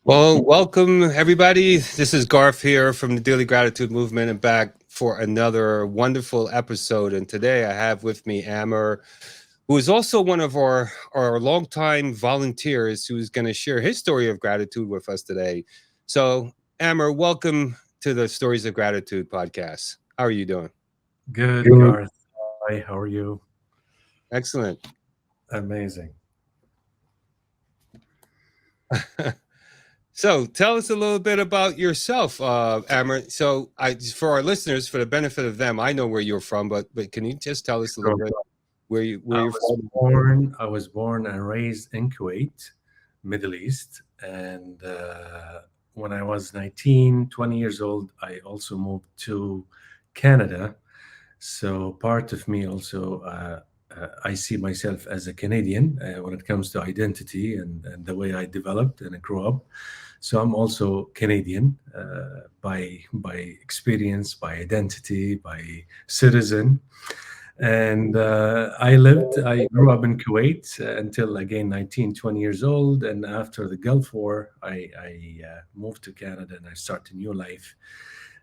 Well, welcome everybody. This is Garth here from the Daily Gratitude Movement and back for another wonderful episode. And today I have with me Amer, who is also one of our longtime volunteers who's going to share his story of gratitude with us today. So, Amer, welcome to the Stories of Gratitude podcast. How are you doing? Good, Garth. Hi, how are you? Excellent. Amazing. So tell us a little bit about yourself, Amer. So for our listeners, for the benefit of them, I know where you're from, but can you just tell us a little So bit where I you're was from? born. I was born and raised in Kuwait, Middle East, and when I was 19, 20 years old, I also moved to Canada. So part of me also, I see myself as a Canadian when it comes to identity and the way I developed and I grew up. So I'm also Canadian by experience, by identity, by citizen. And I grew up in Kuwait until again 19, 20 years old. And after the Gulf War, I moved to Canada and I started a new life.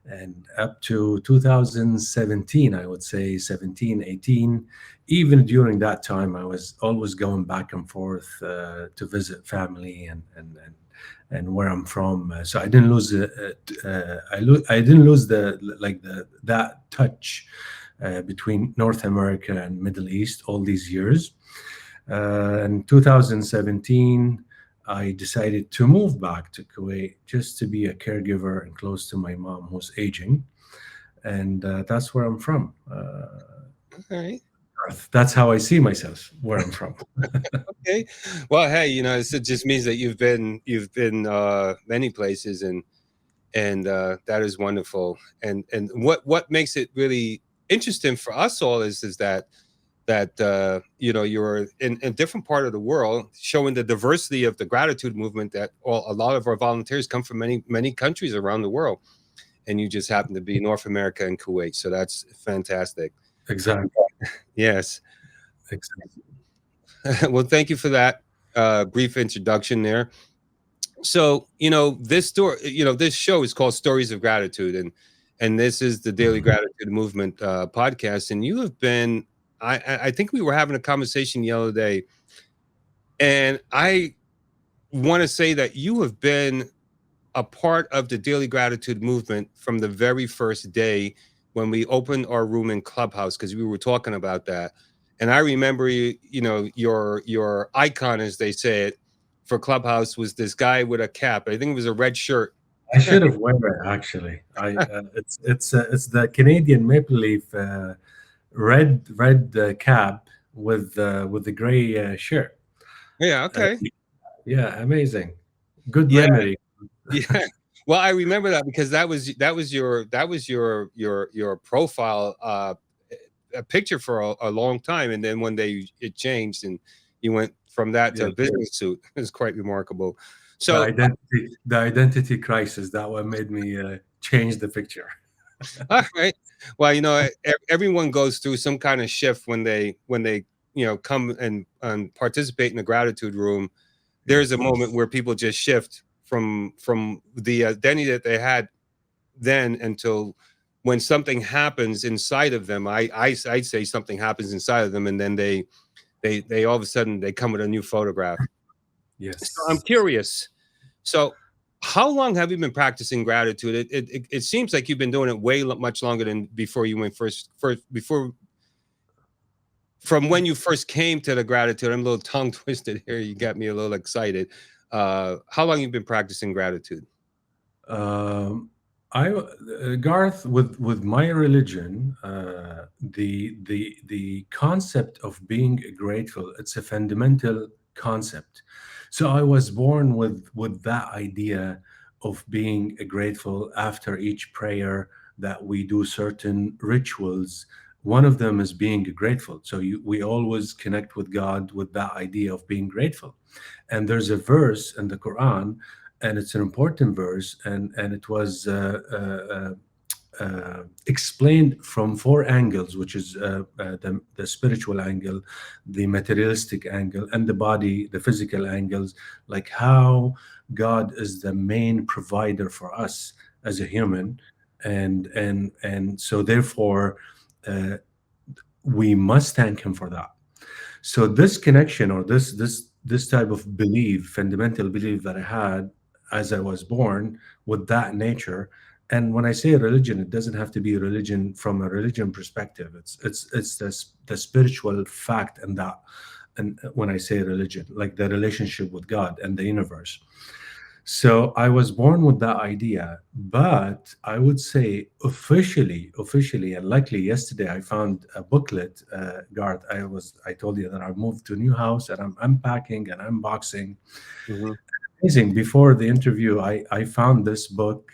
And up to 2017, I would say 17, 18, even during that time, I was always going back and forth to visit family and where I'm from. So I didn't lose I didn't lose the like the that touch between North America and Middle East all these years. In 2017, I decided to move back to Kuwait just to be a caregiver and close to my mom who's aging, and that's where I'm from. All right. That's how I see myself, where I'm from. Okay. Well, hey, it just means that you've been many places and that is wonderful. And what makes it really interesting for us all is that you're in a different part of the world, showing the diversity of the gratitude movement. That a lot of our volunteers come from many countries around the world, and you just happen to be North America and Kuwait. So that's fantastic. Exactly. Yes. Exactly. Well, thank you for that brief introduction there. So this story, this show is called Stories of Gratitude, and this is the Daily Gratitude Movement podcast. And you have been, I think we were having a conversation the other day, and I want to say that you have been a part of the Daily Gratitude Movement from the very first day when we opened our room in Clubhouse, because we were talking about that. And I remember your icon, as they say it, for Clubhouse was this guy with a cap. I think it was a red shirt. I should have worn it actually. It's the Canadian maple leaf red cap with the gray shirt. Yeah, Uh, okay. yeah, amazing. Good Yeah, memory. yeah. Well, I remember that because that was your profile a picture for a long time, and then one day it changed, and you went from that to Yeah, a business suit. It's quite remarkable. the So, identity crisis that one made me change the picture. all right. Well, everyone goes through some kind of shift when they come and participate in the gratitude room. There's a Yes, moment where people just shift from the identity that they had then until when something happens inside of them. I'd say something happens inside of them, and then they all of a sudden they come with a new photograph. So I'm yes. curious. So how long have you been practicing gratitude? It seems like you've been doing it much longer than before you went first before from when you first came to the gratitude. I'm a little tongue twisted here. You got me a little excited. How long you've been practicing gratitude? Um, Garth, with my religion, the concept of being grateful, it's a fundamental concept. So I was born with that idea of being grateful after each prayer that we do certain rituals. One of them is being grateful. So we always connect with God with that idea of being grateful. And there's a verse in the Quran, and it's an important verse, and it was explained from four angles, which is the spiritual angle, the materialistic angle, and the body, the physical angles, like how God is the main provider for us as a human, and so therefore uh, we must thank Him for that. So this connection, or this type of belief, fundamental belief that I had as I was born with that nature. And when I say religion, it doesn't have to be religion from a religion perspective. It's the spiritual fact, and that, and when I say religion, like the relationship with God and the universe. So I was born with that idea, but I would say officially, and likely yesterday I found a booklet. Garth, I told you that I moved to a new house and I'm unpacking and unboxing. Hmm. Amazing. Before the interview, I found this book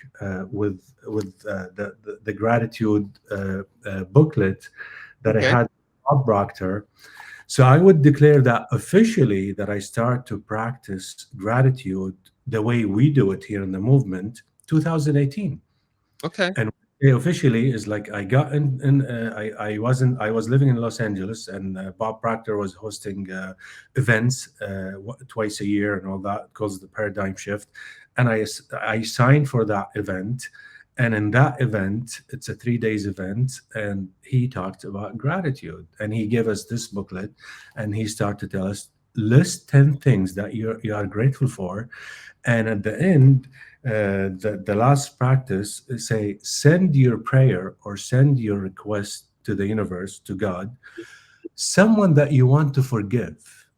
with the gratitude booklet that I Okay. had Bob Proctor. So I would declare that officially that I start to practice gratitude the way we do it here in the movement 2018. Okay. And officially is like I got I was living in Los Angeles, and Bob Proctor was hosting events twice a year and all that, because of the paradigm shift. And I signed for that event, and in that event, it's a 3 days event, and he talked about gratitude, and he gave us this booklet, and he started to tell us, list 10 things that you are grateful for, and at the end, the last practice say, send your prayer or send your request to the universe, to God, someone that you want to forgive,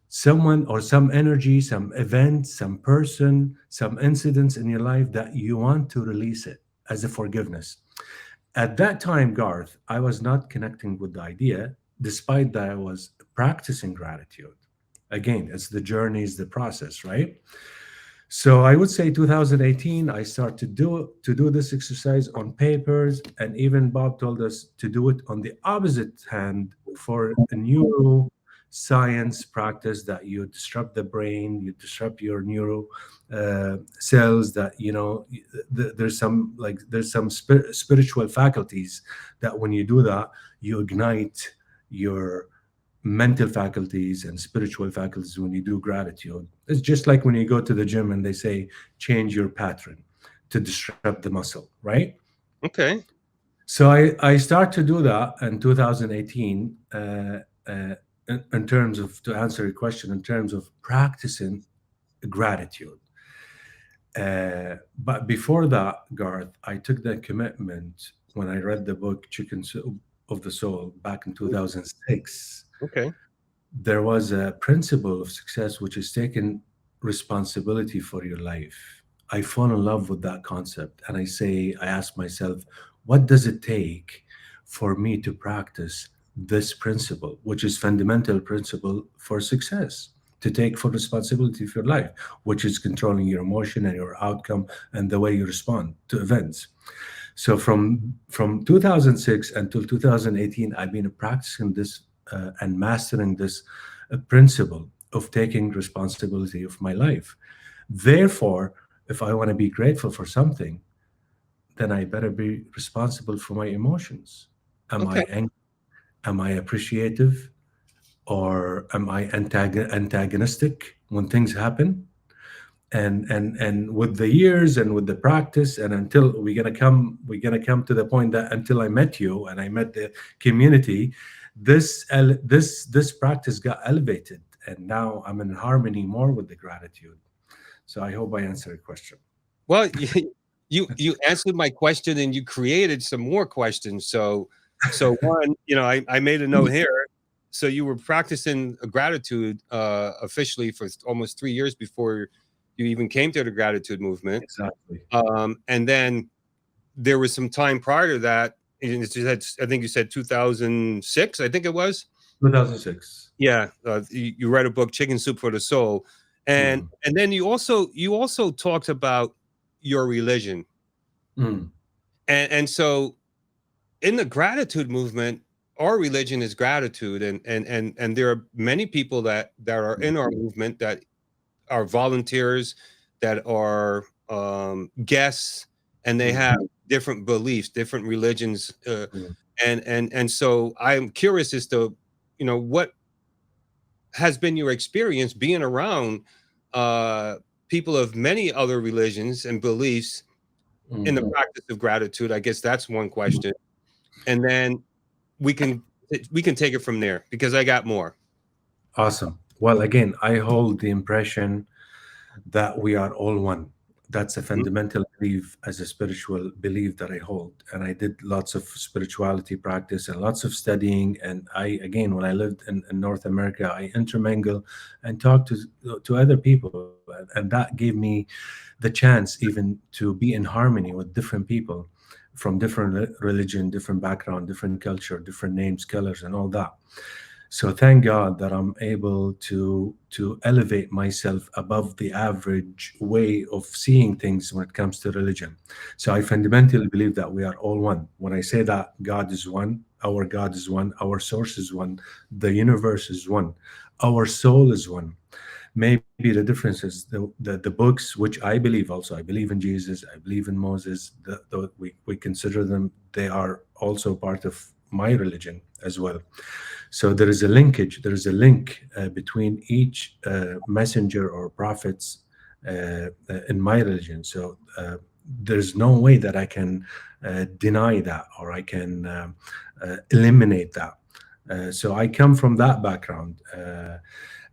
someone or some energy, some event, some person, some incidents in your life that you want to release it as a forgiveness. At that time, Garth, I was not connecting with the idea, despite that I was practicing gratitude. Again, it's the journey, is the process, right? So I would say 2018, I started to do this exercise on papers, and even Bob told us to do it on the opposite hand for a neuroscience practice, that you disrupt the brain, you disrupt your neuro cells. That there's some spiritual faculties that when you do that, you ignite your mental faculties and spiritual faculties when you do gratitude. It's just like when you go to the gym and they say, change your pattern to disrupt the muscle, right? Okay. So I start to do that in 2018, in terms of, to answer your question, in terms of practicing gratitude. But before that, Garth, I took the commitment when I read the book Chicken Soup of the Soul back in 2006. Okay. There was a principle of success, which is taking responsibility for your life. I fall in love with that concept, and I ask myself, what does it take for me to practice this principle, which is fundamental principle for success? To take full responsibility for your life, which is controlling your emotion and your outcome and the way you respond to events. So from 2006 until 2018, I've been practicing this and mastering this principle of taking responsibility of my life. Therefore, if I want to be grateful for something, then I better be responsible for my emotions. Am I Okay. angry? Am I appreciative? Or am I antagonistic when things happen? And with the years and with the practice, and until we're gonna come to the point that until I met you and I met the community, this practice got elevated, and now I'm in harmony more with the gratitude. So I hope I answered your question. Well, you answered my question and you created some more questions. So one, I made a note here. So you were practicing gratitude officially for almost 3 years before you even came to the gratitude movement. Exactly. And then there was some time prior to that. And I think you said 2006. I think it was. 2006. Yeah, you read a book, Chicken Soup for the Soul, and Mm, and then you also talked about your religion, mm, and so in the gratitude movement, our religion is gratitude, and there are many people that are mm, in our movement that are volunteers, that are guests, and they mm, have different beliefs, different religions, mm. and so I'm curious as to what has been your experience being around people of many other religions and beliefs in the Mhm. practice of gratitude? I guess that's one question. And then we can we can take it from there because I got more. Awesome. Well, again, I hold the impression that we are all one. That's a Mhm. fundamental belief as a spiritual belief that I hold. And I did lots of spirituality practice and lots of studying. And I, again, when I lived in North America, I intermingle and talk to other people. And that gave me the chance even to be in harmony with different people from different religion, different background, different culture, different names, colors, and all that. So thank God that I'm able to elevate myself above the average way of seeing things when it comes to religion. So I fundamentally believe that we are all one. When I say that God is one, our source is one, the universe is one, our soul is one. Maybe the difference is the books, which I believe also. I believe in Jesus, I believe in Moses. We consider them, they are also part of my religion as well. So there is a linkage, there is a link between each messenger or prophets in my religion. So there's no way that I can deny that, or I can eliminate that. So I come from that background,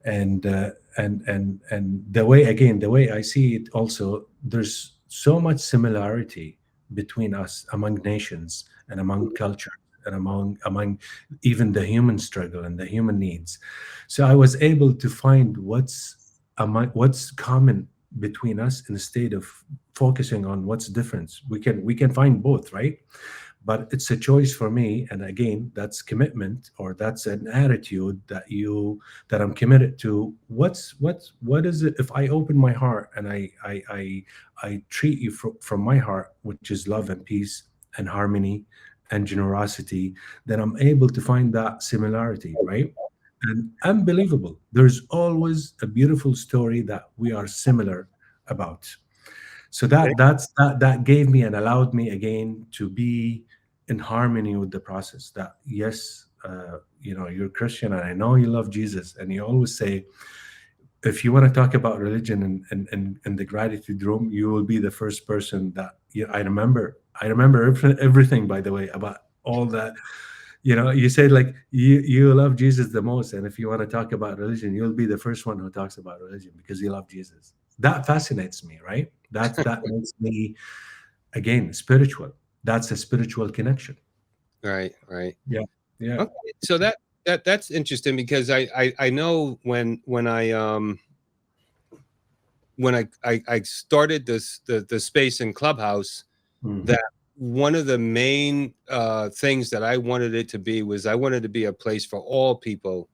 and the way, again, the way I see it, also there's so much similarity between us, among nations and among cultures and among even the human struggle and the human needs. So I was able to find what's common between us instead of focusing on what's different. We can find both, right? But it's a choice for me, and again, that's commitment, or that's an attitude that I'm committed to. What is it, if I open my heart and I treat you from my heart, which is love and peace and harmony and generosity, then I'm able to find that similarity, right? And unbelievable, there's always a beautiful story that we are similar about. So that gave me and allowed me again to be in harmony with the process. That, yes, you're Christian, and I know you love Jesus, and you always say, if you want to talk about religion in the gratitude room, you will be the first person that, I remember everything, by the way, about all that. You said, like, you love Jesus the most, and if you want to talk about religion, you'll be the first one who talks about religion because you love Jesus. That fascinates me, right? That makes me, again, spiritual. That's a spiritual connection. Right, right. Yeah, yeah. Okay, so that's interesting because I know when I started the space in Clubhouse, Mhm. that one of the main things that I wanted it to be was I wanted to be a place for all people,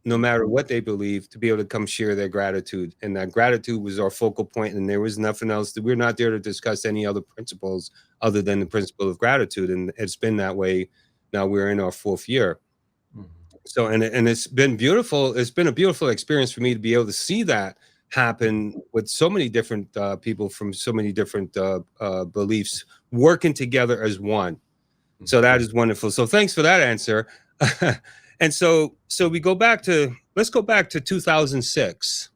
no matter what they believe, to be able to come share their gratitude. And that gratitude was our focal point, and there was nothing else. We're not there to discuss any other principles other than the principle of gratitude. And it's been that way. Now we're in our fourth year. Mhm. So, and it's been beautiful. It's been a beautiful experience for me to be able to see that happen with so many different people from so many different beliefs working together as one. So Mhm. that is wonderful. So thanks for that answer. And so we go back to, let's go back to 2006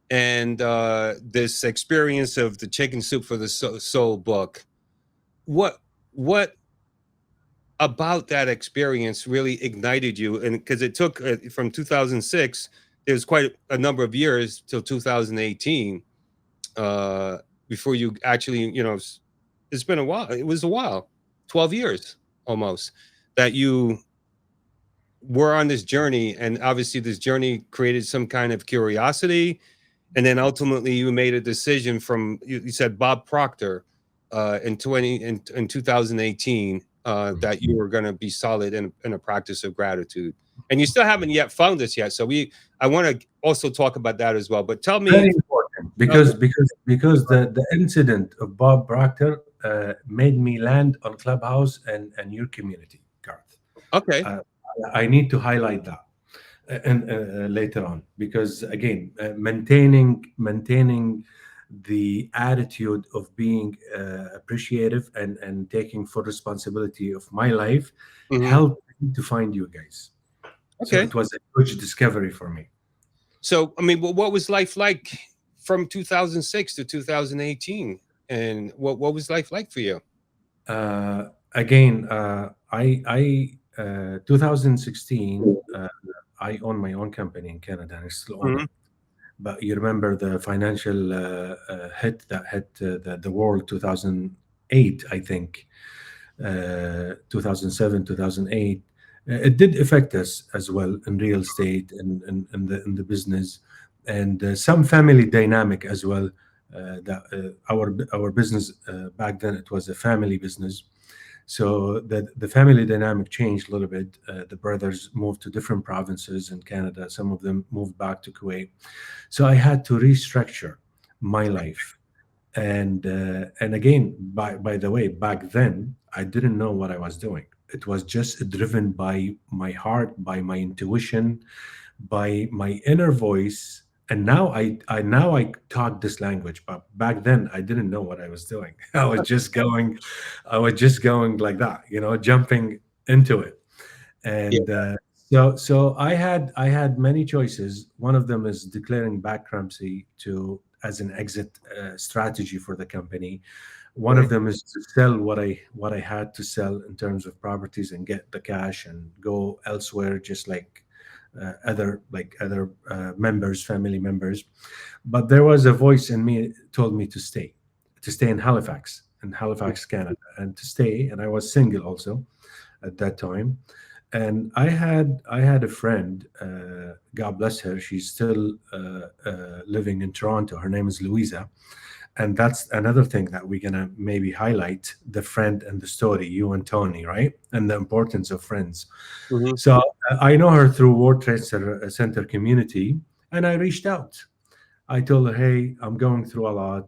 and this experience of the Chicken Soup for the Soul book. What about that experience really ignited you? And because it took from 2006, there's quite a number of years till 2018 uh, before you actually, it's been a while. It was a while, 12 years almost, that you were on this journey. And obviously, this journey created some kind of curiosity. And then ultimately, you made a decision from, you said Bob Proctor in 2018 that you were going to be solid in a practice of gratitude. And you still haven't yet found this yet. So I want to also talk about that as well. But tell Very me, important, uh, because the incident of Bob Proctor made me land on Clubhouse and your community, Garth. okay. Uh, I need to highlight that and later on, because again, maintaining the attitude of being appreciative and taking full responsibility of my life Hmm. helped me to find you guys. So Okay. it was a huge discovery for me. So, I mean, what was life like from 2006 to 2018, and what was life like for you? Again, 2016, I own my own company in Canada and I still own Hmm. it. But you remember the financial hit that hit the world 2008, I think, 2007, 2008. It did affect us as well in real estate and in the business, and some family dynamic as well. That our business back then, it was a family business, so the family dynamic changed a little bit. The brothers moved to different provinces in Canada. Some of them moved back to Kuwait. So I had to restructure my life. And again, by the way, back then I didn't know what I was doing. It was just driven by my heart, by my intuition, by my inner voice. And now I talk this language, but back then I didn't know what I was doing. I was just going like that, jumping into it. Yeah. And so I had many choices. One of them is declaring bankruptcy to as an exit strategy for the company. One of Okay. them is to sell what I had to sell in terms of properties and get the cash and go elsewhere, just like other members, family members. But there was a voice in me told me to stay in Halifax, Canada, and to stay. And I was single also at that time. And I had a friend, God bless her. She's still living in Toronto. Her name is Louisa, and that's another thing that we're gonna maybe highlight: the friend and the story, you and Tony, right? And the importance of friends. Hmm. So I know her through World Trade Center community, and I reached out. I told her, "Hey, I'm going through a lot,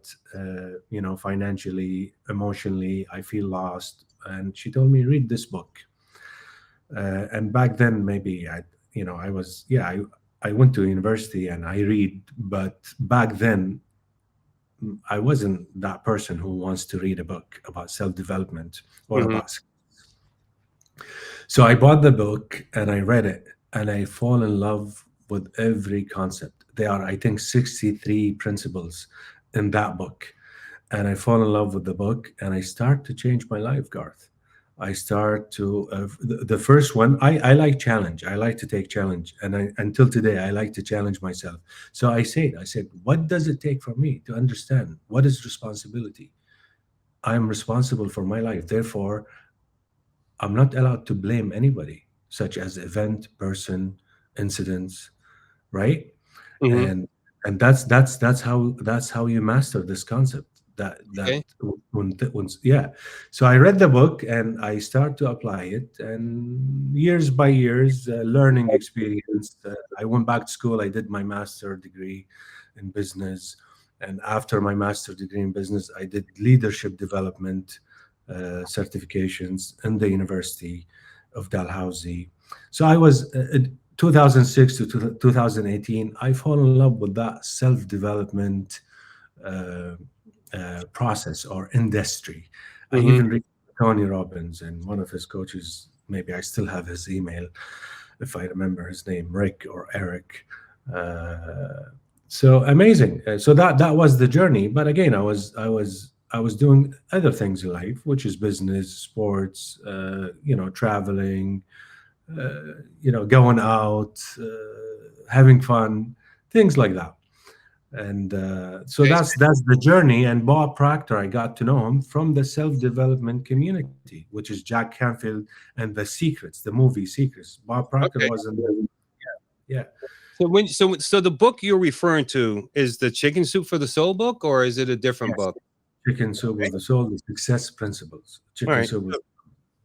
financially, emotionally. I feel lost." And she told me, "Read this book." And back then, maybe I was, yeah, I went to university and I read, but back then, I wasn't that person who wants to read a book about self development or Hmm. about. So I bought the book and I read it, and I fall in love with every concept. There are, I think, 63 principles in that book. And I fall in love with the book and I start to change my life, Garth. I start to, the first one, I like challenge. I like to take challenge. And until today, I like to challenge myself. So I said, what does it take for me to understand what is responsibility? I'm responsible for my life. Therefore, I'm not allowed to blame anybody, such as event, person, incidents, right? Hmm. And that's how you master this concept. That Okay. when yeah. So I read the book and I start to apply it, and years by years, learning experience. I went back to school. I did my master degree in business, and after my master degree in business, I did leadership development certifications in the University of Dalhousie. So I was 2006 to 2018. I fall in love with that self development uh, process or industry. I Hmm. even read Tony Robbins and one of his coaches. Maybe I still have his email, if I remember his name, Rick or Eric. Uh, so amazing. So that was the journey. But again, I was doing other things in life, which is business, sports, traveling, going out, having fun, things like that. And so Okay. that's the journey. And Bob Proctor, I got to know him from the self development community, which is Jack Canfield and the Secrets, the movie Secrets. Bob Proctor Okay. was in the, yeah. So the book you're referring to is the Chicken Soup for the Soul book, or is it a different Yes. book? Chicken Soup Okay. with the Soul, the Success Principles. All Chicken right. Soup with,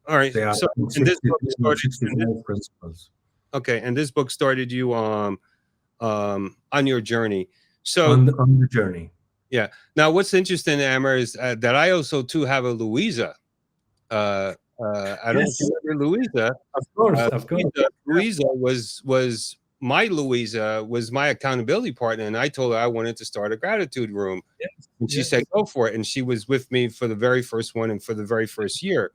All right. they are So, I think, and this book 63 or started. And this, 65 principles okay, and this book started you on your journey. So on the journey. yeah. Now, what's interesting, Amer, is that I also too have a Louisa. I don't know if Yes, you remember Louisa. of course, of course. Louisa was my Louisa was my accountability partner, and I told her I wanted to start a gratitude room, Yes, and she said yes. go for it. And she was with me for the very first one, and for the very first year,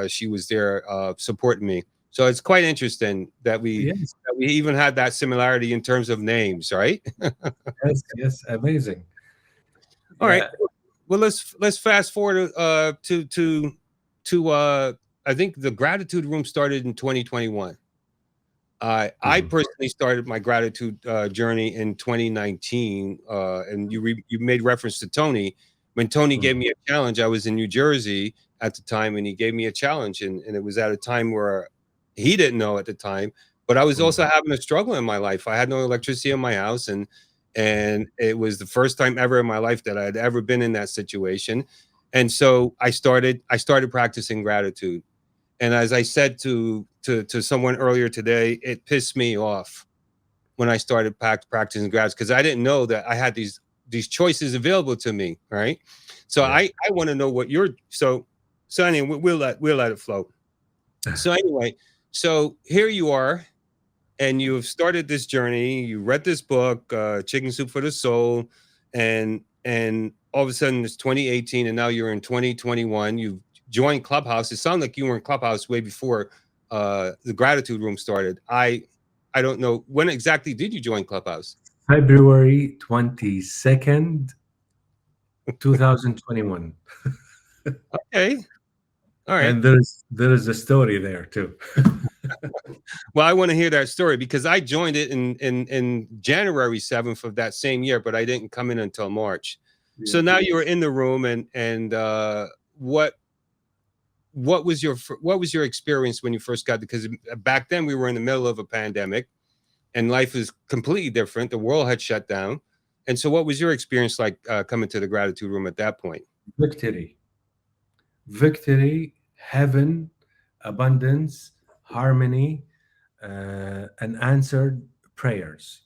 she was there supporting me. So it's quite interesting Yes, that we even had that similarity in terms of names, right? yes, yes, amazing. All right. Yeah. Well, let's fast forward to I think the gratitude room started in 2021. I Mhm, personally started my gratitude journey in 2019, and you made reference to Tony. When Tony mhm, gave me a challenge, I was in New Jersey at the time, and he gave me a challenge, and it was at a time where he didn't know at the time, but I was mhm, also having a struggle in my life. I had no electricity in my house, and it was the first time ever in my life that I had ever been in that situation, and so I started practicing gratitude. And as I said to someone earlier today, it pissed me off when I started practicing gratitude because I didn't know that I had these choices available to me, right? So yeah. I want to know what you're so anyway, we'll let it flow. So anyway, so here you are, and you've started this journey. You read this book, Chicken Soup for the Soul, and all of a sudden it's 2018, and now you're in 2021. You've joined Clubhouse. It sounded like you were in Clubhouse way before the Gratitude Room started. I don't know when exactly did you join Clubhouse. February 22nd, 2021. Okay, all right. And there is a story there too. Well, I want to hear that story because I joined it in January 7th of that same year, but I didn't come in until March. So Yeah. now you were in the room, and what what was your experience when you first got, because back then we were in the middle of a pandemic and life was completely different. The world had shut down, and so what was your experience like coming to the gratitude room at that point? Victory, victory, heaven, abundance, harmony, and answered prayers.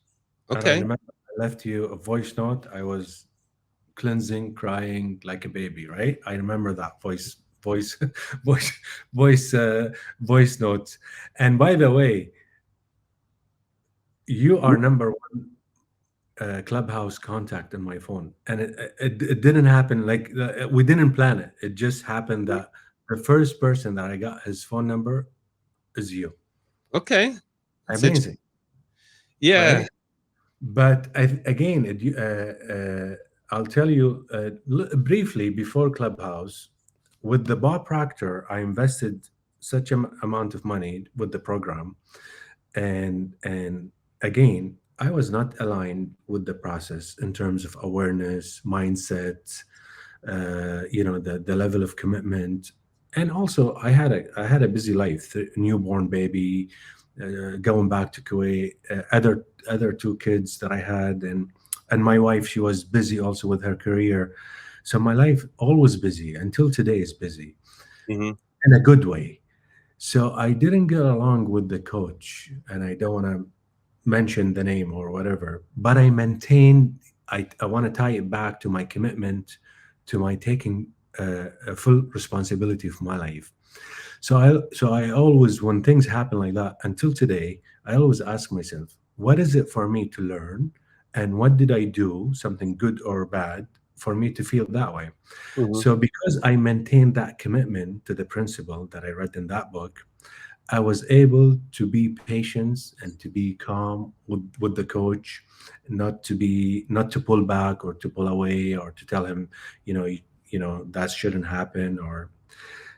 And I Okay. remember I left you a voice note. I was cleansing, crying like a baby, right? I remember that voice, voice, voice, voice notes. And by the way, you are number one Clubhouse contact in my phone, and it didn't happen like we didn't plan it. It just happened that the first person that I got his phone number is you. Okay, that's it. Amazing, Yeah. right? But again, I'll tell you briefly before Clubhouse, with the Bob Proctor, I invested such an amount of money with the program, and again, I was not aligned with the process in terms of awareness, mindset, the level of commitment, and also I had a busy life, newborn baby, going back to Kuwait, other two kids that I had, and my wife, she was busy also with her career, so my life always busy until today is busy Hmm. in a good way. So I didn't get along with the coach, and I don't want to mention the name or whatever, but I maintained. I want to tie it back to my commitment, to my taking a full responsibility for my life. So I always, when things happen like that, until today, I always ask myself, what is it for me to learn, and what did I do, something good or bad, for me to feel that way? Hmm. So because I maintained that commitment to the principle that I read in that book, I was able to be patient and to be calm with the coach, not to pull back or to pull away or to tell him, that shouldn't happen. Or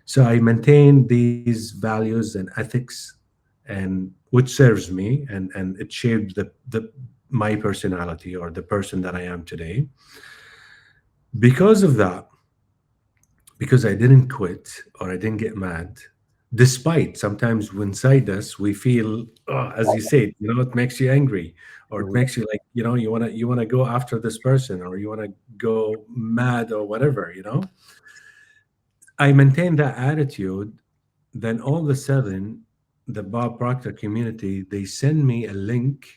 so I maintain these values and ethics, and which serves me, and it shaped the my personality or the person that I am today. Because of that, because I didn't quit or I didn't get mad, despite sometimes inside us we feel, oh, as you said, it makes you angry, or it Hmm. makes you like, you wanna go after this person, or you wanna go mad or whatever. I maintain that attitude. Then all of a sudden, the Bob Proctor community, they send me a link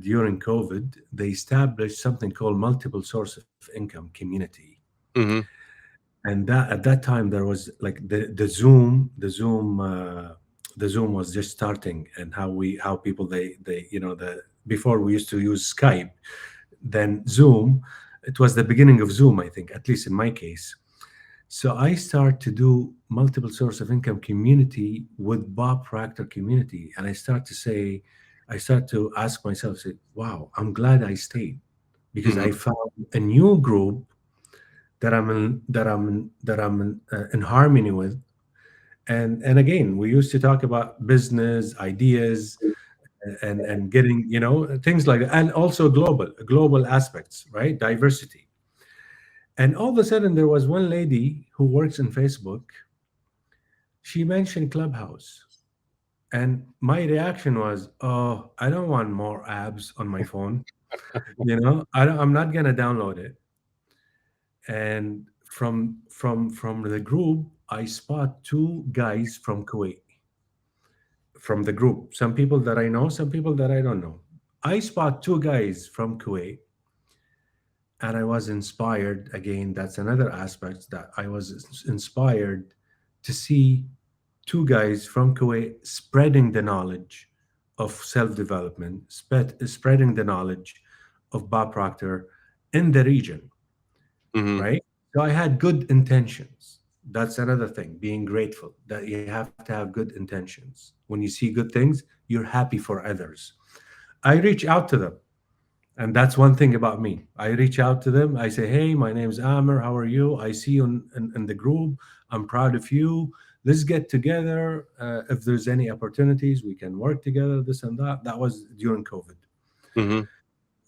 during COVID. They established something called multiple source of income community, Hmm. and that at that time there was like the Zoom was just starting, and how people they before we used to use Skype, then Zoom, it was the beginning of Zoom, I think, at least in my case. So I start to do multiple source of income community with Bob Proctor community, and I start to ask myself, say, "Wow, I'm glad I stayed because Hmm. I found a new group in harmony with." And again, we used to talk about business ideas and getting things like that, and also global aspects, right? Diversity. And all of a sudden, there was one lady who works in Facebook. She mentioned Clubhouse. And my reaction was, oh, I don't want more apps on my phone. I'm not going to download it. And from the group, I spot two guys from Kuwait, from the group. Some people that I know, some people that I don't know. I spot two guys from Kuwait, and I was inspired. Again, that's another aspect that I was inspired to see two guys from Kuwait spreading the knowledge of self development, spreading the knowledge of Bob Proctor in the region, Hmm. right? So I had good intentions. That's another thing, being grateful that you have to have good intentions. When you see good things, you're happy for others. I reach out to them. And that's one thing about me. I reach out to them. I say, hey, my name is Amer. How are you? I see you in the group. I'm proud of you. Let's get together. If there's any opportunities, we can work together, this and that. That was during COVID. Hmm.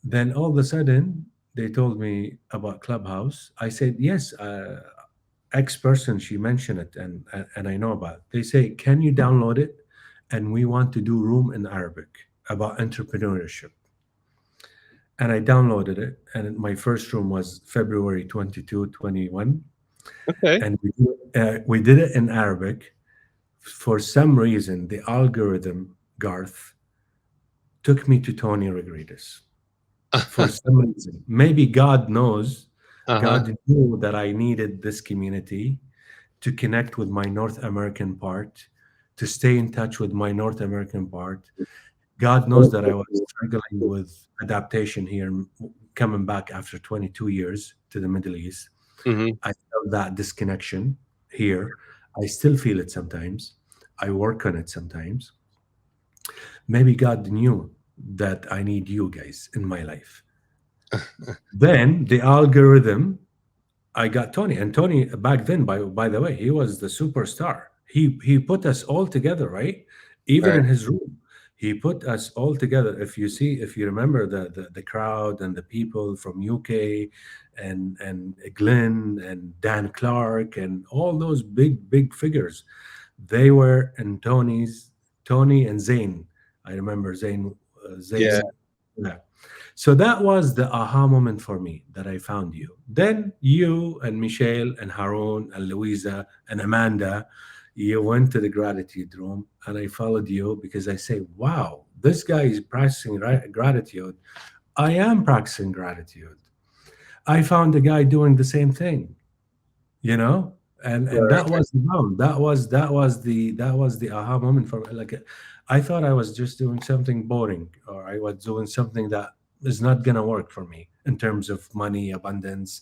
Then all of a sudden, they told me about Clubhouse. I said, yes, X person, she mentioned it, and I know about it. They say, can you download it? And we want to do room in Arabic about entrepreneurship. And I downloaded it. And my first room was February 22, 21. Okay. And we did it in Arabic. For some reason, the algorithm, Garth, took me to Tony Rodriguez. For some reason, maybe God knows, Uh-huh. God knew that I needed this community to connect with my North American part, to stay in touch with my North American part. God knows that I was struggling with adaptation here, coming back after 22 years to the Middle East. Hmm. I felt that disconnection here. I still feel it sometimes. I work on it sometimes. Maybe God knew that I need you guys in my life. Then the algorithm, I got Tony, and Tony back then, by the way, he was the superstar. He put us all together, right? Even Right. in his room, he put us all together. If you remember the crowd and the people from UK, and Glenn and Dan Clark and all those big figures, they were in Tony and Zayn. I remember Zayn. Yeah. Zayn. Yeah. So that was the aha moment for me that I found you. Then you and Michelle and Haroon and Louisa and Amanda, you went to the gratitude room, and I followed you because I say, wow, this guy is practicing gratitude. I am practicing gratitude. I found a guy doing the same thing, you know? And Right. that was the bomb. That was the aha moment for me. Like, I thought I was just doing something boring, or I was doing something that is not gonna work for me in terms of money abundance,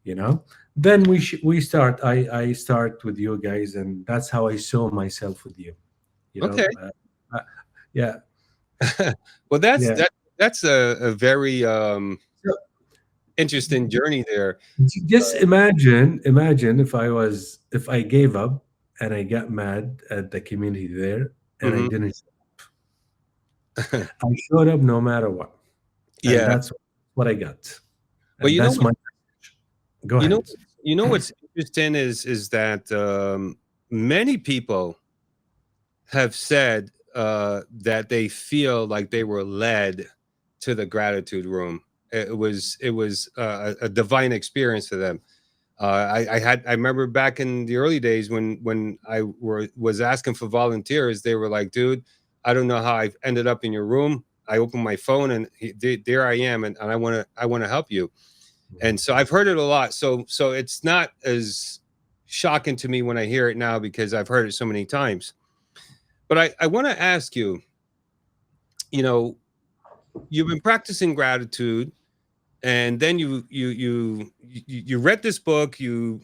you know. Then we start. I start with you guys, and that's how I saw myself with you. You know, Okay. uh, yeah, Well, yeah. that's a very So, interesting journey there. just imagine if I gave up and I got mad at the community there, and I Hmm. didn't. I showed up no matter what, and Yeah. that's what I got, Well, and that's my. Go you know, ahead. what's interesting is that many people have said that they feel like they were led to the gratitude room. It was a divine experience to them. I remember back in the early days when was asking for volunteers. They were like, "Dude, I don't know how I ended up in your room. I opened my phone and there I am, and I want to help you." And so I've heard it a lot. So it's not as shocking to me when I hear it now because I've heard it so many times. But I want to ask you, you know, you've been practicing gratitude, and then you read this book, you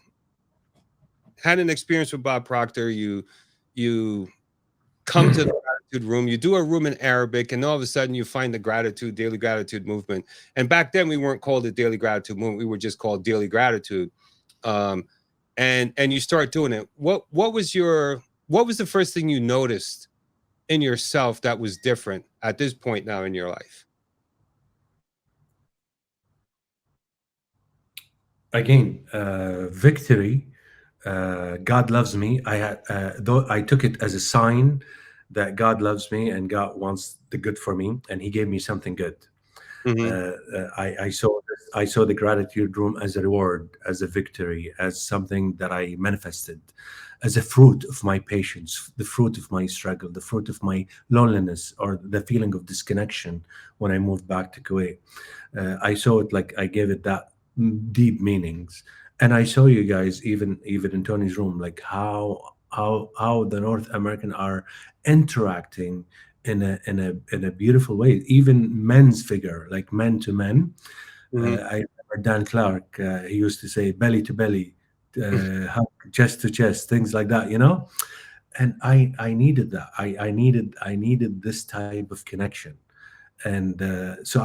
had an experience with Bob Proctor. You come to the gratitude room, you do a room in Arabic, and all of a sudden you find the gratitude, daily gratitude movement. And back then we weren't called the daily gratitude movement, we were just called daily gratitude. Um, and you start doing it. What was the first thing you noticed in yourself that was different at this point now in your life? Again, victory. God loves me. Though I took it as a sign that God loves me and God wants the good for me, and He gave me something good. Hmm. I saw the gratitude room as a reward, as a victory, as something that I manifested, as a fruit of my patience, the fruit of my struggle, the fruit of my loneliness, or the feeling of disconnection when I moved back to Kuwait. I saw it like I gave it that deep meanings, and I saw you guys even in Tony's room, like how the North American are interacting in a beautiful way. Even men's figure, like men to men. Hmm. I remember Dan Clark. He used to say belly to belly, hug, chest to chest, things like that. And I needed that. I needed this type of connection. And so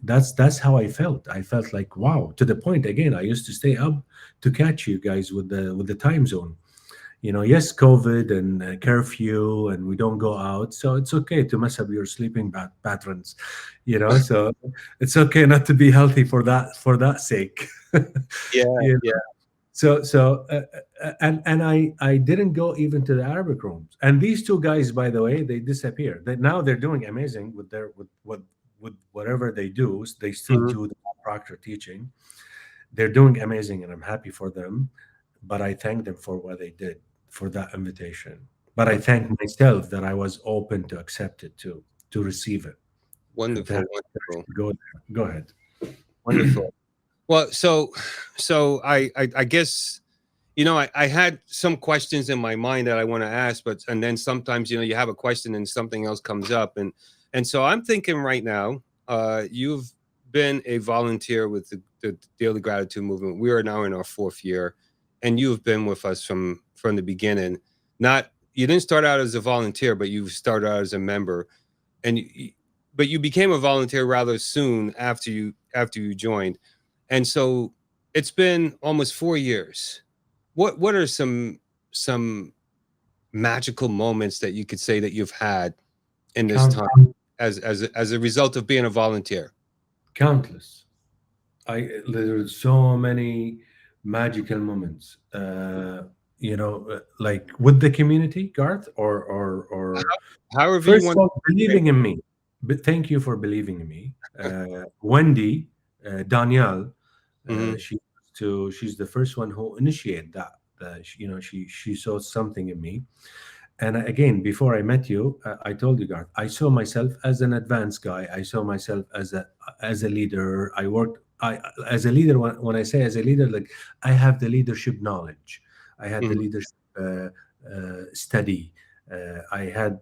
that's how I felt. I felt like wow. To the point again, I used to stay up to catch you guys with the time zone. Yes, COVID and curfew, and we don't go out, so it's okay to mess up your sleeping patterns. So it's okay not to be healthy for that sake. Yeah, you yeah. and I didn't go even to the Arabic rooms. And these two guys, by the way, they disappeared. Now they're doing amazing with whatever they do. They still Hmm. do the Proctor teaching. They're doing amazing, and I'm happy for them. But I thank them for what they did, for that invitation. But I thank myself that I was open to accept it too, to receive it, and to have Wonderful, the courage wonderful, to go there. Go ahead. wonderful. Well, so I guess I had some questions in my mind that I want to ask, but and then sometimes you have a question and something else comes up, and so I'm thinking right now, you've been a volunteer with the Daily Gratitude Movement. We are now in our fourth year, and you've been with us from the beginning. Not You didn't start out as a volunteer, but you started out as a member, and but you became a volunteer rather soon after you joined, and so it's been almost 4 years. What are some magical moments that you could say that you've had in this Count, time as a result of being a volunteer? countless. There's so many magical moments. Like with the community, Garth, or However you first want of all, to say. believing in me. But thank you for believing in me. Wendy, Danielle, Mhm, she's the first one who initiated that. She saw something in me. And again, before I met you, I told you, Garth, I saw myself as an advanced guy. I saw myself as a leader. I worked as a leader. When I say as a leader, like I have the leadership knowledge. I had the mhm, leadership study. I had,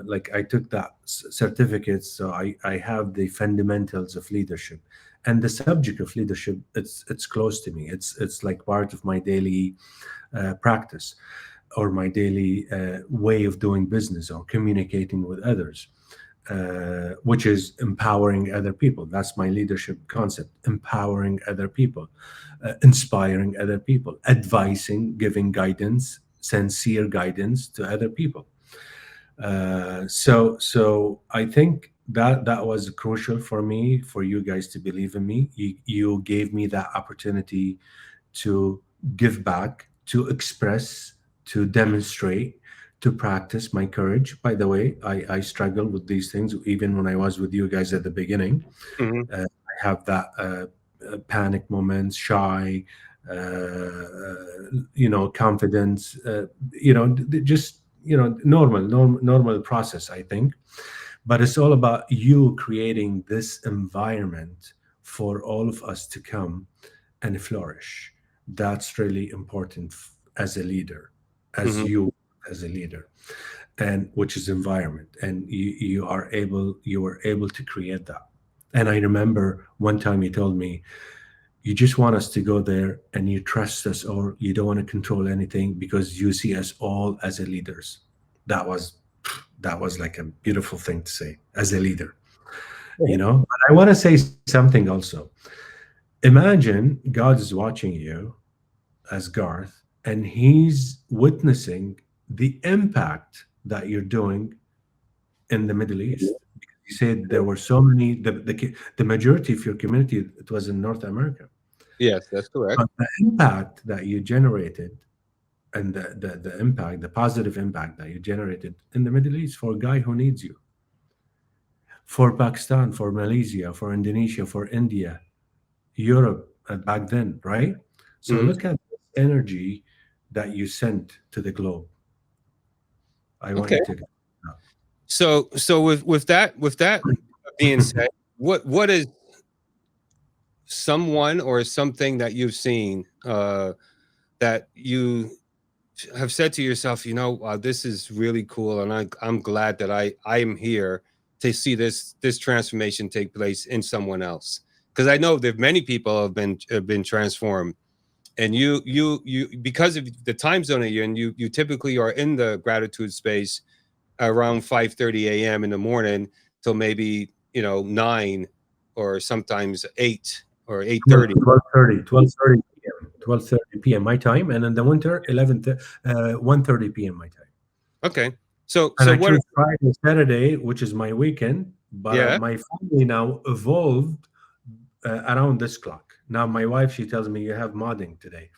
like I took that certificates, so I have the fundamentals of leadership, and the subject of leadership. It's close to me. It's like part of my daily practice, or my daily way of doing business or communicating with others, which is empowering other people. That's my leadership concept: empowering other people, inspiring other people, advising, giving guidance, sincere guidance to other people. So I think that was crucial for me, for you guys to believe in me. You gave me that opportunity to give back, to express, to demonstrate, to practice my courage. By the way, I struggle with these things even when I was with you guys at the beginning. mhm, I have that panic moments, shy, confidence, just normal process, I think. But it's all about you creating this environment for all of us to come and flourish. That's really important as a leader, as mhm, you as a leader, and which is environment. And you were able to create that. And I remember one time you told me, You just want us to go there, and you trust us, or you don't want to control anything because you see us all as a leaders. That was that was like a beautiful thing to say as a leader, you Mhm. know. But I want to say something also. Imagine God is watching you as Garth, and he's witnessing the impact that you're doing in the Middle East. You said there were so many, the majority of your community, it was in North America. Yes, that's correct. But the impact that you generated, and the impact, the positive impact that you generated in the Middle East for a guy who needs you, for Pakistan, for Malaysia, for Indonesia, for India, Europe, back then, right? So Mhm. look at the energy that you sent to the globe. I want Okay. you to. So with that being said, what is someone or something that you've seen that you have said to yourself, wow, this is really cool, and I'm glad that I am here to see this transformation take place in someone else, because I know that many people have been transformed, and you because of the time zone that you're in, you typically are in the gratitude space around 5:30 a.m. in the morning till maybe 9 or sometimes 8 or 8:30. 12:30 p.m. 12:30 p.m. my time, and in the winter 1:30 p.m. my time. Okay, so And so I what? choose Friday, Saturday, which is my weekend. But Yeah. my family now evolved around this clock. Now my wife, she tells me you have modding today.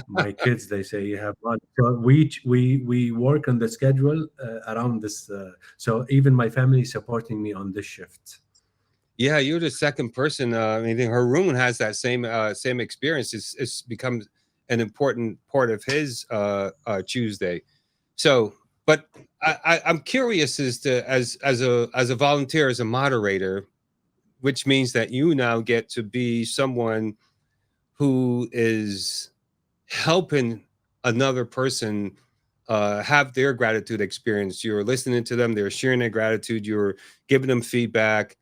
My kids, they say you have modding. So we work on the schedule around this. So even my family is supporting me on this shift. Yeah, you're the second person. I mean, Haroon has that same experience. It's become an important part of his Tuesday. So, but I'm curious as to as a volunteer, as a moderator, which means that you now get to be someone who is helping another person have their gratitude experience. You're listening to them, they're sharing their gratitude, you're giving them feedback,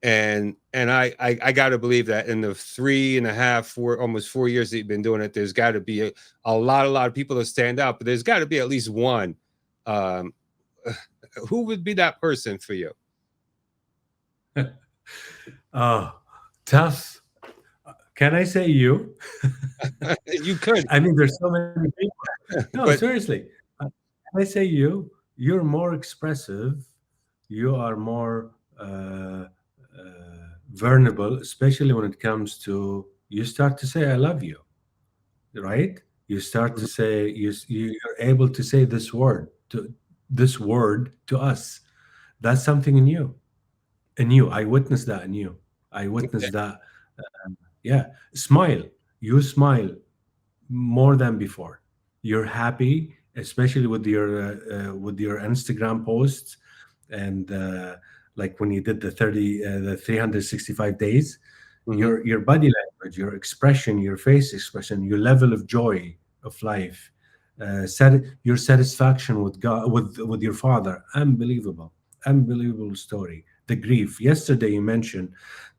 and I got to believe that in the 3.5, 4, almost 4 years that you've been doing it, there's got to be a lot of people that stand out, but there's got to be at least one. Um, who would be that person for you? Oh, tough. Can I say you? You could, I mean, there's so many people. No, but seriously. Can I say you? You're more expressive. You are more vulnerable, especially when it comes to you start to say "I love you," right? You start to say you're able to say this word to us. That's something in you. In you, I witnessed that in you. I witnessed that. Yeah, smile. You smile more than before. You're happy, especially with your Instagram posts, and like when you did the 365 days. Mhm. Your body language, your expression, your face expression, your level of joy of life, your satisfaction with God, with your father, unbelievable, unbelievable story. The grief. Yesterday you mentioned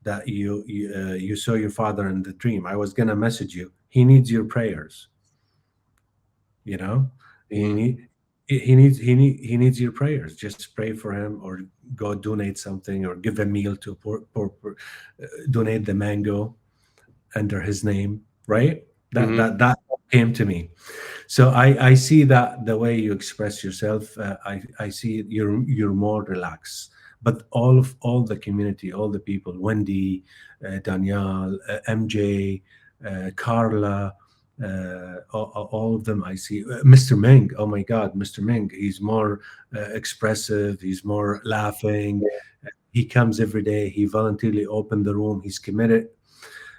that you saw your father in the dream. I was gonna message you. He needs your prayers. You know, he Mhm. need he needs your prayers. Just pray for him, or go donate something, or give a meal to donate the mango under his name. Right? That Mhm. that that came to me. So I see that the way you express yourself, I see you're more relaxed. But all the community, all the people, Wendy, Danielle, MJ, Carla, all of them, I see. Mr. Ming, oh my God, Mr. Ming, he's more expressive. He's more laughing. He comes every day. He voluntarily opened the room. He's committed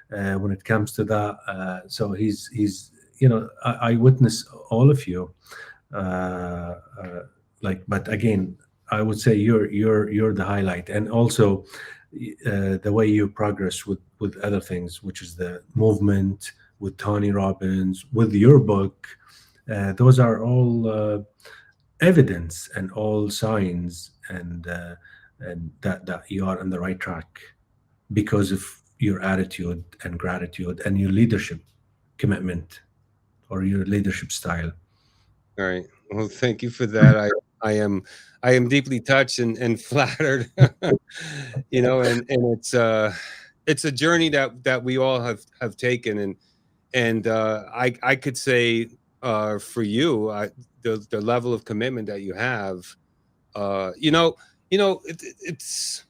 when it comes to that. So he's I witness all of you. Uh, uh, but again, I would say you're the highlight, and also the way you progress with other things, which is the movement with Tony Robbins, with your book. Those are all evidence and all signs, and that you are on the right track because of your attitude and gratitude and your leadership commitment or your leadership style. All right. Well, thank you for that. I am I am deeply touched and flattered. And it's a journey that we all have taken, and I could say for you, the level of commitment that you have, uh you know, it's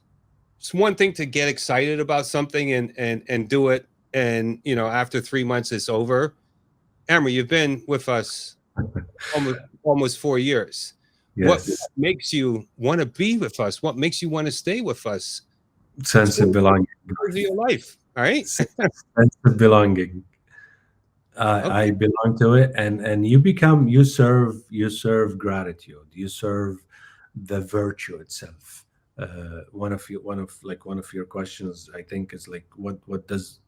one thing to get excited about something and do it, and after 3 months it's over. Amer, you've been with us almost 4 years. What Yes, makes you want to be with us? What makes you want to stay with us sense of 20 belonging. years of your life? All right. Sense of belonging. I Okay. belong to it, and you become, you serve gratitude, you serve the virtue itself. One of your questions, I think, is like, what does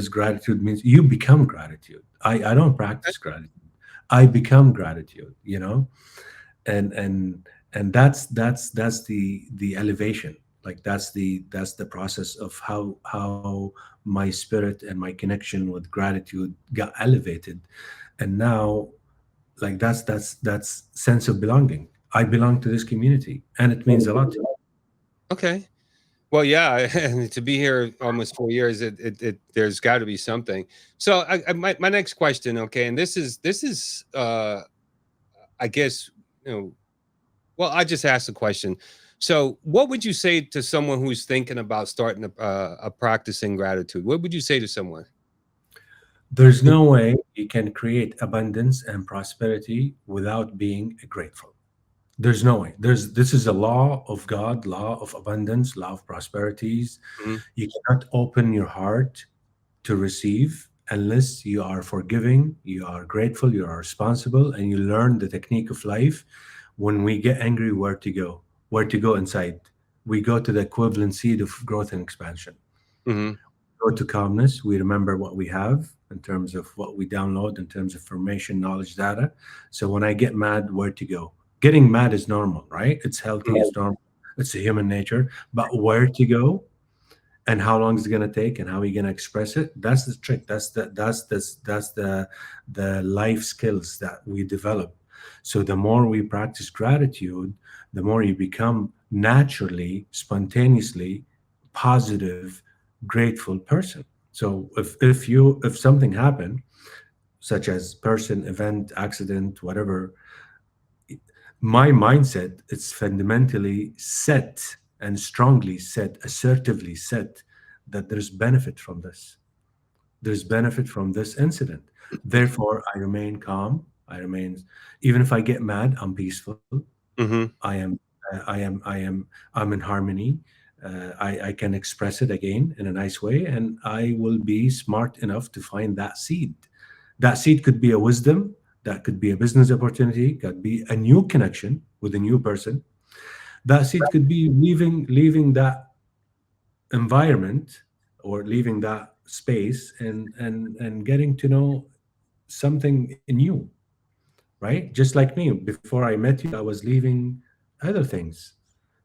gratitude means? You become gratitude. I don't practice gratitude. I become gratitude. And that's the elevation. Like, that's the process of how my spirit and my connection with gratitude got elevated. And now, like, that's sense of belonging. I belong to this community, and it means a lot to me. Okay. Well, yeah, and to be here almost 4 years, there's got to be something. So, my next question, okay, and this is, I guess, you know, well, I just asked a question. So, what would you say to someone who's thinking about starting a practicing gratitude? What would you say to someone? There's no way you can create abundance and prosperity without being grateful. There's no way. This is a law of God, law of abundance, law of prosperities. Mhm, You cannot open your heart to receive unless you are forgiving, you are grateful, you are responsible, and you learn the technique of life. When we get angry, where to go inside. We go to the equivalent seed of growth and expansion. mhm, Go to calmness. We remember what we have in terms of what we download, in terms of information, knowledge, data. So when I get mad, where to go? Getting mad is normal, right? It's healthy, it's normal, it's a human nature. But where to go and how long is it going to take and how are you going to express it? That's the trick. That's the life skills that we develop. So the more we practice gratitude, the more you become naturally, spontaneously positive, grateful person. So if something happened, such as person, event, accident, whatever, my mindset is fundamentally set and strongly set, assertively set, that there's benefit from this. There's benefit from this incident. Therefore, I remain calm. I remain, even if I get mad, I'm peaceful. mhm. I'm in harmony. I can express it again in a nice way, and I will be smart enough to find that seed. That seed could be a wisdom, that could be a business opportunity, could be a new connection with a new person. That seed could be leaving that environment or leaving that space and getting to know something new, right? Just like me, before I met you, I was leaving other things,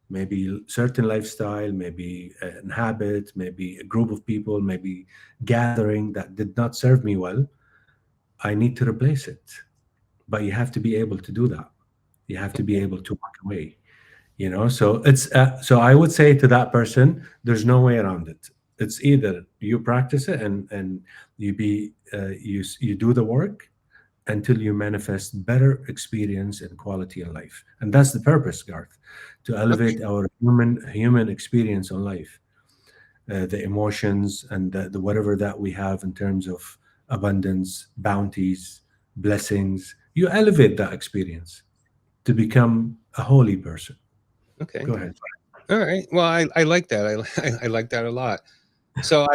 maybe certain lifestyle, maybe a habit, maybe a group of people, maybe gathering that did not serve me well. I need to replace it. But you have to be able to do that. You have to be able to walk away. So I would say to that person, there's no way around it. It's either you practice it and you do the work until you manifest better experience and quality in life. And that's the purpose, Garth, to Okay. elevate our human experience on life, the emotions and the whatever that we have in terms of abundance, bounties, blessings. You elevate that experience to become a holy person. Okay. Go ahead. All right. Well, I like that. I like that a lot. So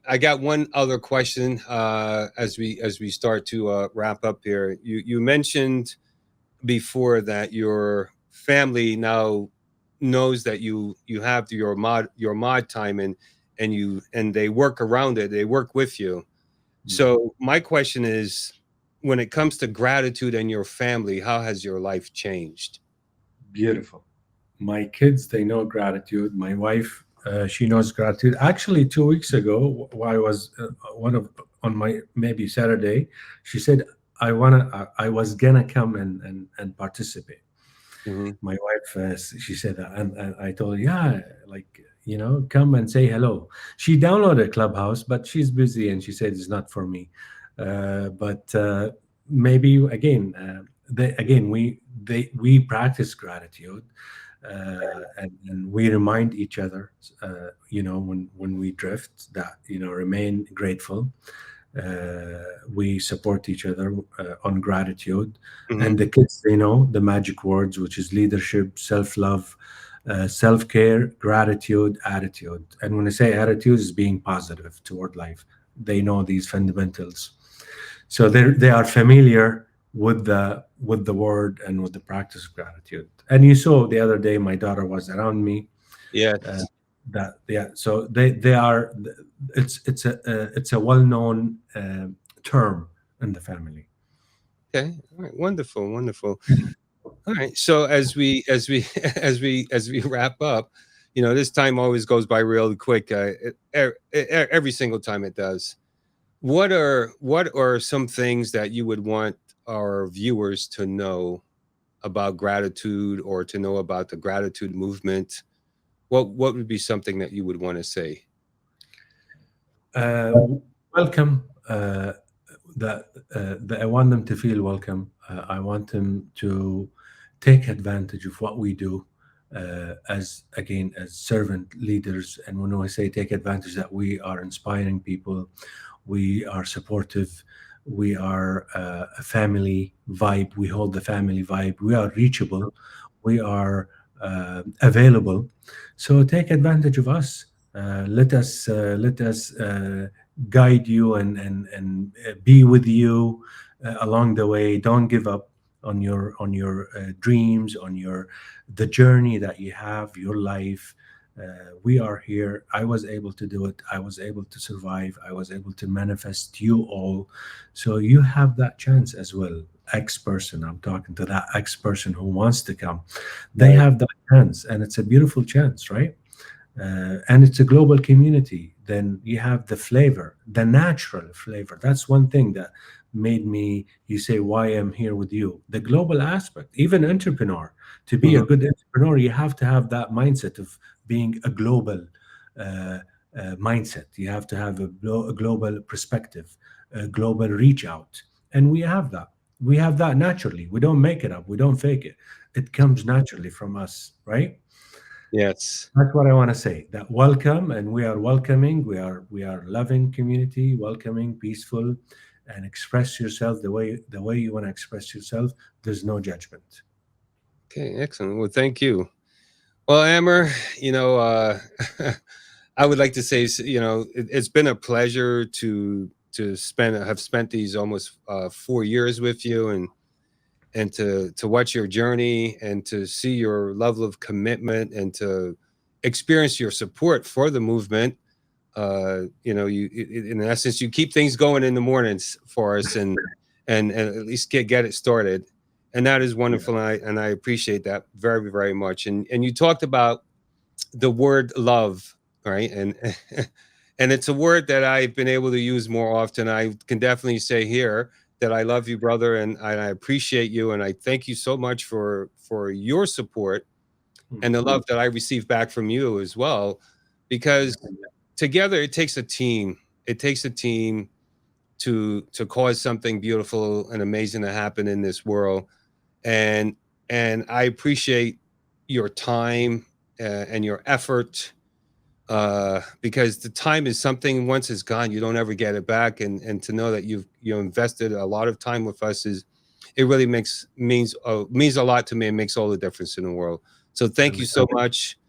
I got one other question as we start to wrap up here. You mentioned before that your family now knows that you have your mod time, and they work around it. They work with you. Mhm. So my question is, when it comes to gratitude and your family, how has your life changed? Beautiful. My kids, they know gratitude. My wife She knows gratitude. Actually, 2 weeks ago, I was one of on my maybe Saturday. She said, I was gonna come and participate. Hmm. My wife, she said that, and I told her, yeah, like, come and say hello. She downloaded Clubhouse, but she's busy, and she said it's not for me. But maybe again, we practice gratitude, and we remind each other, when we drift, that remain grateful. We support each other on gratitude, Hmm. and the kids, they know the magic words, which is leadership, self-love, self-care, gratitude, attitude. And when I say attitude, is being positive toward life. They know these fundamentals, so they are familiar with the word and with the practice of gratitude. And you saw the other day, my daughter was around me. uh, Yes. that, yeah, so they are, it's a well-known term in the family. Okay. All right. Wonderful. Wonderful. All right. So as we wrap up, this time always goes by really quick. Every single time it does. What are some things that you would want our viewers to know about gratitude, or to know about the gratitude movement? What would be something that you would want to say? uh, Welcome. That I want them to feel welcome. I want them to take advantage of what we do, as, again, as servant leaders. And when I say take advantage, that we are inspiring people, we are supportive, we are a family vibe. We hold the family vibe. We are reachable. We are available. So take advantage of us. Let us guide you and be with you along the way. Don't give up on your dreams, on your the journey that you have, your life. We are here. I was able to do it. I was able to survive. I was able to manifest you all. So you have that chance as well. X person, I'm talking to that X person who wants to come. They Right. have that chance, and it's a beautiful chance, right? And it's a global community. Then you have the flavor, the natural flavor. That's one thing that made me, you say, why I'm here with you. The global aspect, even entrepreneur, to be a Mhm. good entrepreneur, you have to have that mindset of being a global uh, mindset. You have to have a global perspective, a global reach out. And we have that. We have that naturally. We don't make it up. We don't fake it. It comes naturally from us, right? Yes. That's what I want to say. That welcome, and we are welcoming. We are loving community, welcoming, peaceful, and express yourself the way you want to express yourself. There's no judgment. Okay, excellent. Well, thank you. Well, Amber, you know, I would like to say, it's been a pleasure to have spent these almost 4 years with you, and to watch your journey, and to see your level of commitment, and to experience your support for the movement. In essence, you keep things going in the mornings for us, and at least get it started, and that is Yeah. wonderful. And I appreciate that very, very much. And you talked about the word love, right? And it's a word that I've been able to use more often. I can definitely say here that I love you, brother, and I appreciate you, and I thank you so much for your support, and the Mhm. love that I receive back from you as well, because Yeah. together it takes a team. It takes a team to cause something beautiful and amazing to happen in this world. And and I appreciate your time, and your effort, because the time is something, once it's gone, you don't ever get it back. And to know that you invested a lot of time with us, is it really means a lot to me, and makes all the difference in the world. So thank you And so much.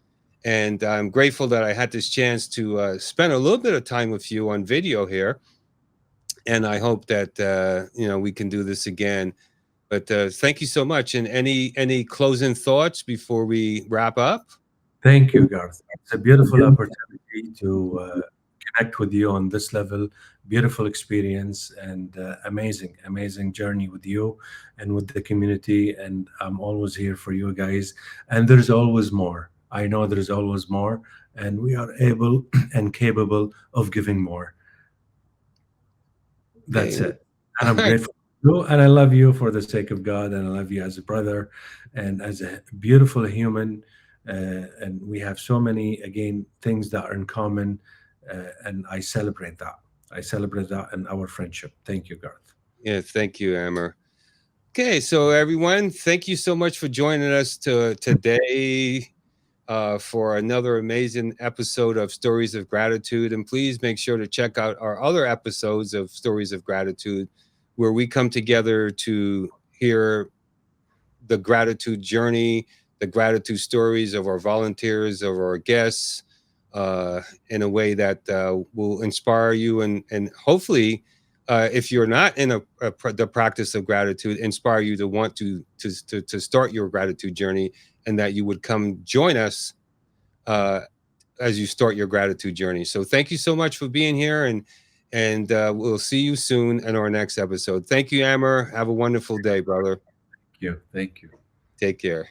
And I'm grateful that I had this chance to spend a little bit of time with you on video here. And I hope that we can do this again. But thank you so much. And any closing thoughts before we wrap up? thank you, Garth. It's a beautiful opportunity to connect with you on this level. Beautiful experience, and amazing journey with you and with the community. And I'm always here for you guys. And there's always more. I know there's always more. and we are able and capable of giving more. Okay. That's it. And All I'm right. grateful to you, and I love you for the sake of God, and I love you as a brother and as a beautiful human. And we have so many, again, things that are in common, and I celebrate that. I celebrate that in our friendship. Thank you, Garth. Yeah. Thank you, Amer. Okay, so everyone, thank you so much for joining us today for another amazing episode of Stories of Gratitude. And please make sure to check out our other episodes of Stories of Gratitude, where we come together to hear the gratitude journey, the gratitude stories of our volunteers, of our guests, in a way that will inspire you and hopefully, if you're not in the practice of gratitude, inspire you to want to start your gratitude journey, and that you would come join us uh, as you start your gratitude journey. So thank you so much for being here, and we'll see you soon in our next episode. Thank you, Amer. Have a wonderful day, brother. Thank you. Thank you. Take care.